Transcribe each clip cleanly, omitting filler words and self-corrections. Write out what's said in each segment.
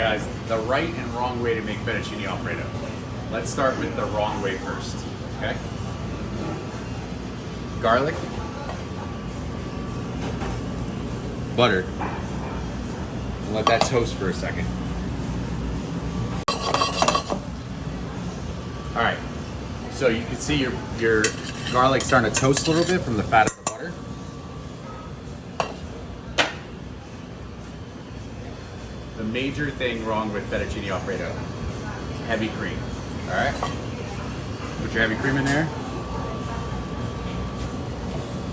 Guys, the right and wrong way to make fettuccine alfredo. Let's start with the wrong way first, okay? Garlic, butter, and let that toast for a second. All right, so you can see your garlic starting to toast a little bit from the fat of the butter. The major thing wrong with fettuccine alfredo, heavy cream. All right, put your heavy cream in there.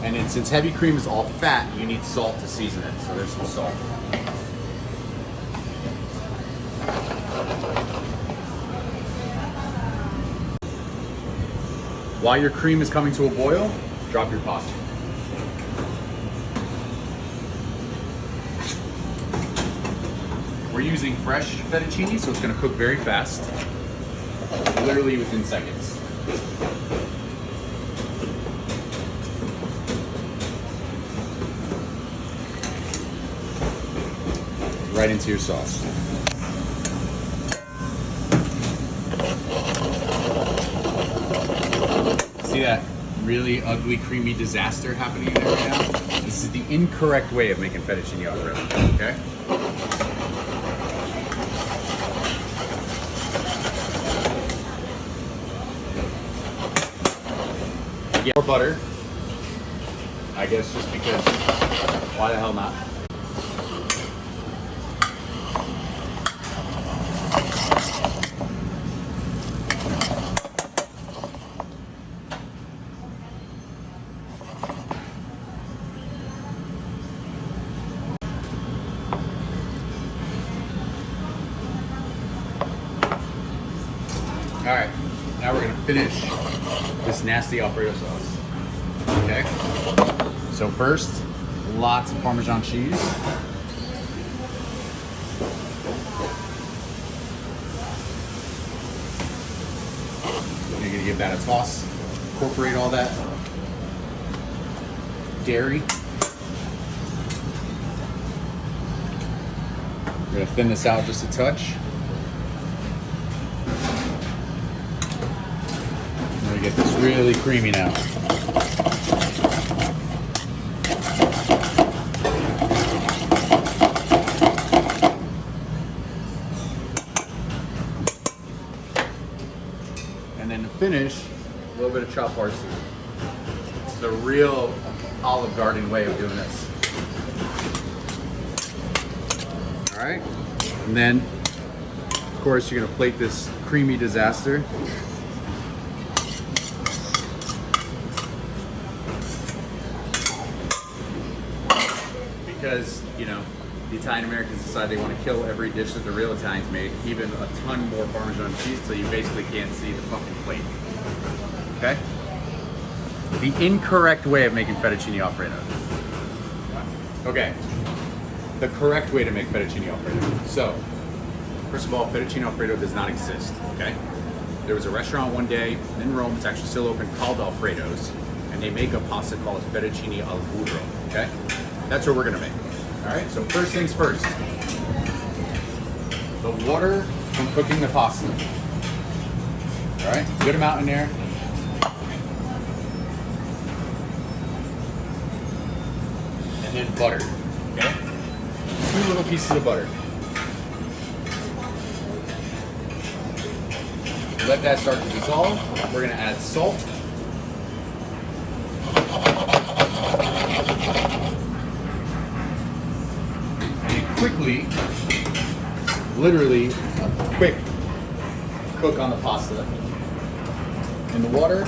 And then since heavy cream is all fat, you need salt to season it. So there's some salt. While your cream is coming to a boil, drop your pasta. We're using fresh fettuccine, so it's going to cook very fast, literally within seconds. Right into your sauce. See that really ugly, creamy disaster happening there right now? This is the incorrect way of making fettuccine alfredo, okay? Yeah, more butter. I guess just because, why the hell not? All right, now we're gonna finish this nasty Alfredo sauce. Okay, so first, lots of Parmesan cheese. You're gonna give that a toss. Incorporate all that dairy. We're gonna thin this out just a touch. We get this really creamy now. And then to finish, a little bit of chopped parsley. It's the real Olive Garden way of doing this. All right, and then of course you're gonna plate this creamy disaster. Because, you know, the Italian Americans decide they want to kill every dish that the real Italians make, even a ton more Parmesan cheese, so you basically can't see the fucking plate. Okay? The incorrect way of making fettuccine alfredo. Okay. The correct way to make fettuccine alfredo. So, first of all, fettuccine alfredo does not exist, okay? There was a restaurant one day in Rome, it's actually still open, called Alfredo's, and they make a pasta called fettuccine al burro, okay? That's what we're gonna make. All right, so first things first. The water from cooking the pasta. All right, good amount in there. And then butter, okay? 2 little pieces of butter. Let that start to dissolve. We're gonna add salt. Quickly, literally a quick cook on the pasta in the water,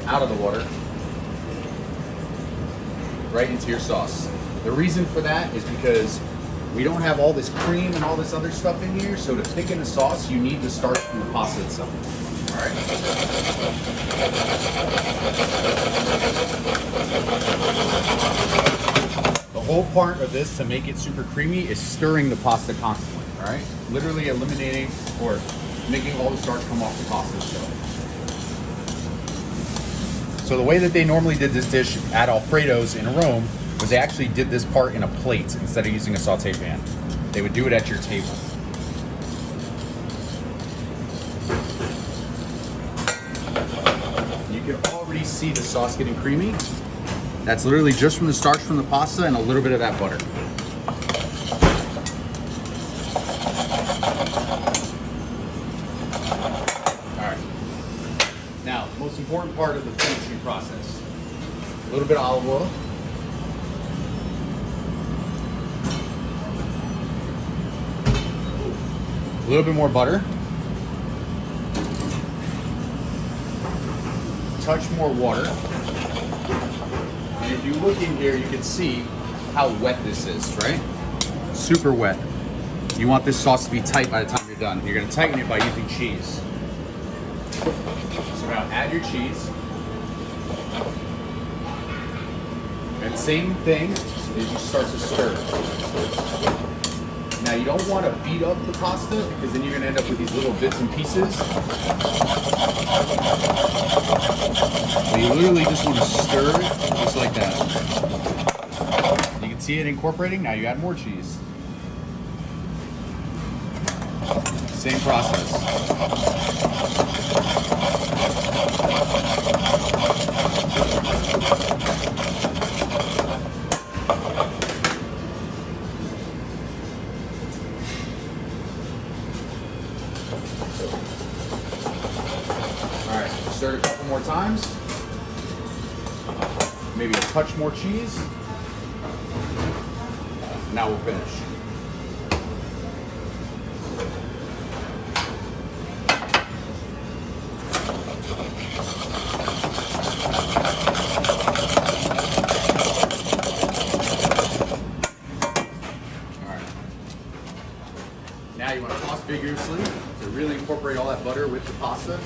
out of the water, right into your sauce. The reason for that is because we don't have all this cream and all this other stuff in here, so to thicken the sauce, you need to start from the pasta itself. All right? The whole part of this to make it super creamy is stirring the pasta constantly, all right? Literally eliminating or making all the starch come off the pasta itself. So the way that they normally did this dish at Alfredo's in Rome was they actually did this part in a plate instead of using a saute pan. They would do it at your table. You can already see the sauce getting creamy. That's literally just from the starch from the pasta and a little bit of that butter. All right. Now, most important part of the fettuccine process. A little bit of olive oil. A little bit more butter. Touch more water. And if you look in here, you can see how wet this is, right? Super wet. You want this sauce to be tight by the time you're done. You're gonna tighten it by using cheese. So now add your cheese. And same thing is you start to stir. Now you don't want to beat up the pasta because then you're going to end up with these little bits and pieces. So you literally just want to stir it just like that. You can see it incorporating. Now you add more cheese. Same process. Alright, stir it a couple more times. Maybe a touch more cheese. Now we'll finish. Now you want to toss vigorously to really incorporate all that butter with the pasta.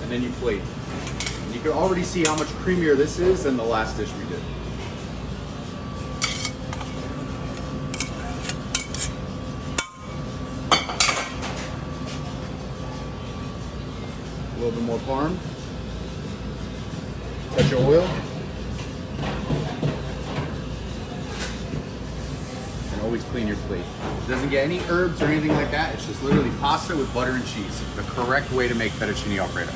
And then you plate. And you can already see how much creamier this is than the last dish we did. A little bit more parm. Touch of oil. Always clean your plate. It doesn't get any herbs or anything like that. It's just literally pasta with butter and cheese. The correct way to make fettuccine Alfredo.